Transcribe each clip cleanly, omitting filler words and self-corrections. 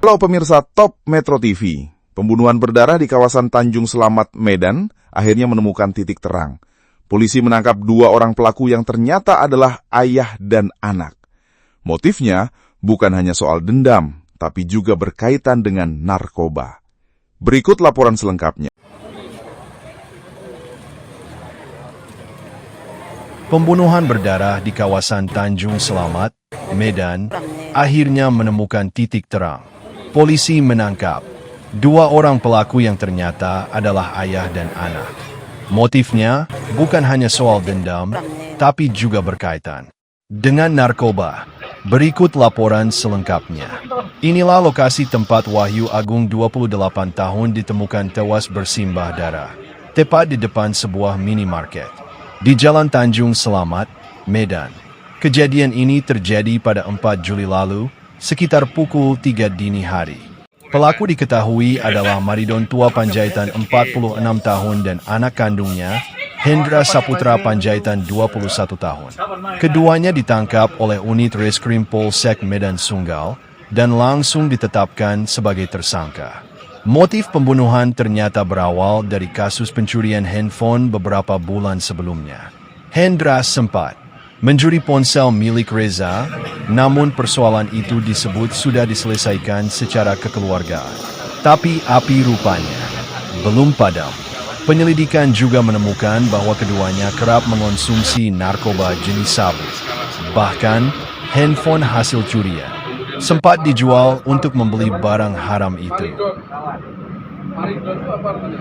Halo pemirsa Top Metro TV, pembunuhan berdarah di kawasan Tanjung Selamat, Medan, akhirnya menemukan titik terang. Polisi menangkap 2 orang pelaku yang ternyata adalah ayah dan anak. Motifnya bukan hanya soal dendam, tapi juga berkaitan dengan narkoba. Berikut laporan selengkapnya. Pembunuhan berdarah di kawasan Tanjung Selamat, Medan, akhirnya menemukan titik terang. Polisi menangkap 2 orang pelaku yang ternyata adalah ayah dan anak. Motifnya bukan hanya soal dendam, tapi juga berkaitan dengan narkoba. Berikut laporan selengkapnya. Inilah lokasi tempat Wahyu Agung 28 tahun ditemukan tewas bersimbah darah, tepat di depan sebuah minimarket di Jalan Tanjung Selamat, Medan. Kejadian ini terjadi pada 4 Juli lalu, sekitar pukul 3 dini hari. Pelaku diketahui adalah Maridon Tua Panjaitan 46 tahun dan anak kandungnya, Hendra Saputra Panjaitan 21 tahun. Keduanya ditangkap oleh unit Reskrim Polsek Medan Sunggal dan langsung ditetapkan sebagai tersangka. Motif pembunuhan ternyata berawal dari kasus pencurian handphone beberapa bulan sebelumnya. Hendra sempat mencuri ponsel milik Reza, namun persoalan itu disebut sudah diselesaikan secara kekeluargaan. Tapi api rupanya belum padam. Penyelidikan juga menemukan bahwa keduanya kerap mengonsumsi narkoba jenis sabu. Bahkan, handphone hasil curian sempat dijual untuk membeli barang haram itu. Maridon itu apa artinya?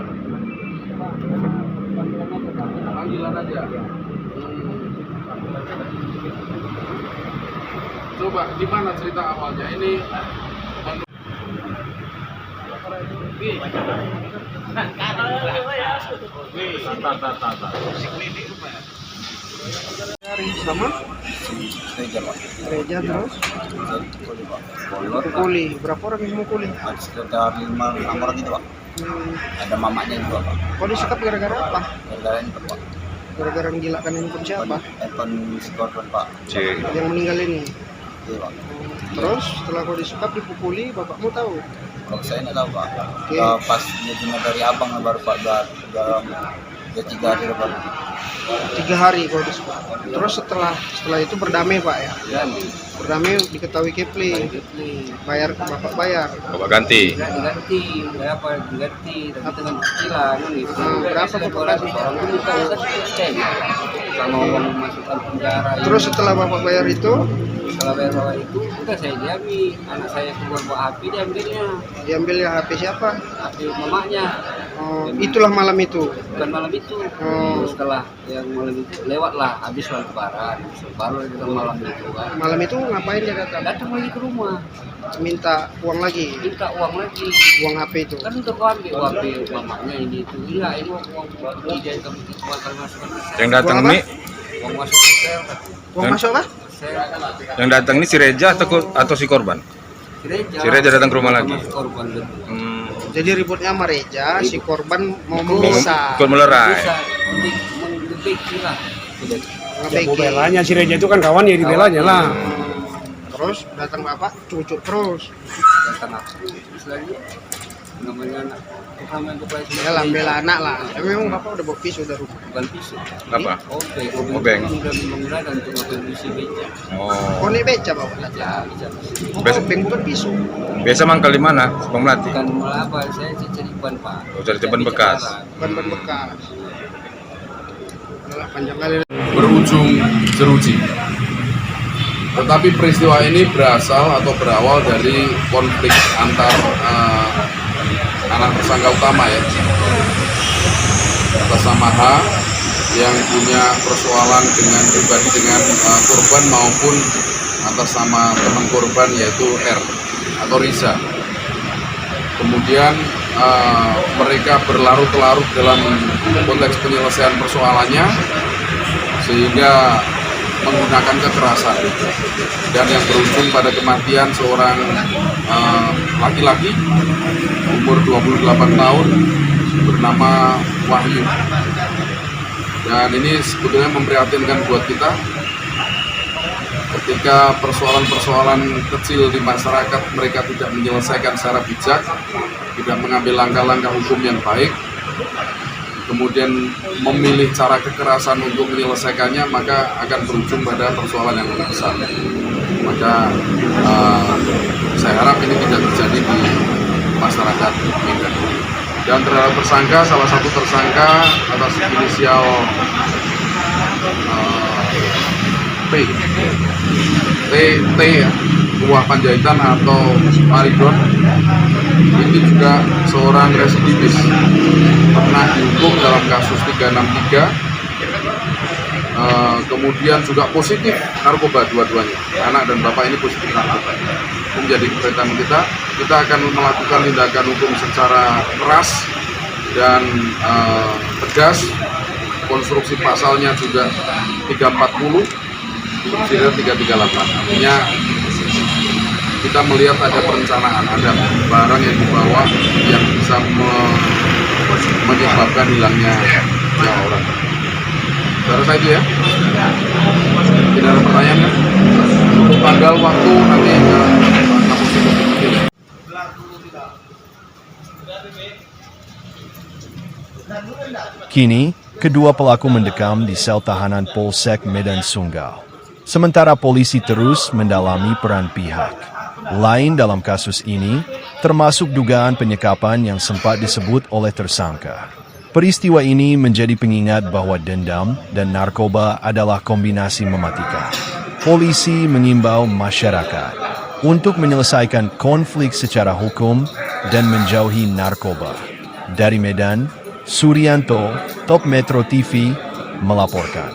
Panggilan aja. Coba, di mana cerita awalnya? Ini sama gereja terus mukuli. Berapa orang yang mukuli? Sekitar 5-6 orang gitu pak. Ada mamanya juga pak. Kok disekap gara-gara apa? Gara-gara ini pak. Gara-gara menggilakkan handphone siapa? Handphone si korban pak. Yang meninggal ini. Iya pak. Terus setelah kau disekap dipukuli, bapakmu tahu? Kalau saya nggak tahu pak. Oke. Pas dia dari abang baru pak. Udah 3 hari baru. 3 hari kau disekap. Terus setelah itu berdamai pak ya? Ya. Berdamai diketahui Kepling. Bayar, bapak bayar. Bapak ganti. Diganti. Berapa diganti? Tapi dengan cicilan gitu. Berapa bapak kasih? Orang itu bukan sama uang masukkan penjara. Terus setelah bapak bayar itu? Setelah bayar itu udah saya diambil. Anak saya keluar bawa HP diambilnya. Diambil ya HP siapa? HP mamanya. Oh, itulah malam itu. Bukan malam itu. Oh. Setelah yang malam itu lewatlah habis sholat lebaran. Baru datang malam itu kan. Malam itu ngapain dia datang? Datang lagi ke rumah. Minta uang lagi. Minta uang lagi. Uang HP itu. Kan udah kau ambil uang HP mamanya ini itu. Iya ini uang ini dia yang kamu masukkan. Yang datang Uang apa? ini, Uang masuk ke sel. Uang masuk apa? yang datang ini si Reza atau si korban? Si Reza datang ke rumah lagi. Korban itu. Jadi ributnya sama Reja, si korban mau memisah. Ikut melerai. Bisa mendebeki lah. Ngebeki. Belanya si Reja itu kan kawan ya dibelanya lah. Terus datang bapak, cucuk terus. Datang aku. Istilahnya namanya anak. Pertama itu Ya lah, bela anak lah. Ya, memang bapak udah bawa pisau dari rumah. bukan pisau. Apa? Obeng. Sudah menggunakan untuk mengkondisi beca. Oh, ini beca bapak datang. Ya, bisa. Oh, Bes- obeng bukan pisau. Biasa mangkal di mana? Bang Melati. Bukan malah apa, saya cari ban pak. Oh, cari ban bekas. Ban bekas. Alah, panjang kali. berujung jeruji. Tetapi peristiwa ini berasal atau berawal dari konflik antar anak tersangka utama ya, atas nama H yang punya persoalan dengan pribadi dengan korban maupun atas nama teman korban yaitu R atau Riza. Kemudian mereka berlarut-larut dalam konteks penyelesaian persoalannya sehingga menggunakan kekerasan dan yang berujung pada kematian seorang laki-laki umur 28 tahun bernama Wahyu. Dan ini sebetulnya memprihatinkan buat kita ketika persoalan-persoalan kecil di masyarakat mereka tidak menyelesaikan secara bijak, tidak mengambil langkah-langkah hukum yang baik, kemudian memilih cara kekerasan untuk menyelesaikannya, maka akan berujung pada persoalan yang lebih besar. Maka saya harap ini tidak terjadi di masyarakat Medan. Dan terhadap tersangka, salah satu tersangka atas inisial T ya, Tuah Panjaitan atau Maridon, ini juga seorang residivis, pernah dihukum dalam kasus 363, kemudian juga positif narkoba dua-duanya, anak dan bapak ini positif narkoba. Menjadi perhatian kita akan melakukan tindakan hukum secara keras dan tegas. Konstruksi pasalnya juga 340, subsidi 338. Artinya kita melihat ada perencanaan, ada barang yang dibawa yang bisa menyebabkan hilangnya nyawa orang. Baru saja ya. Tidak ada pertanyaan kan? Untuk tanggal waktu nanti Kini, kedua pelaku mendekam di sel tahanan Polsek Medan Sunggal. Sementara polisi terus mendalami peran pihak lain dalam kasus ini, termasuk dugaan penyekapan yang sempat disebut oleh tersangka. Peristiwa ini menjadi pengingat bahwa dendam dan narkoba adalah kombinasi mematikan. Polisi mengimbau masyarakat untuk menyelesaikan konflik secara hukum dan menjauhi narkoba. Dari Medan, Suryanto, Top Metro TV, melaporkan.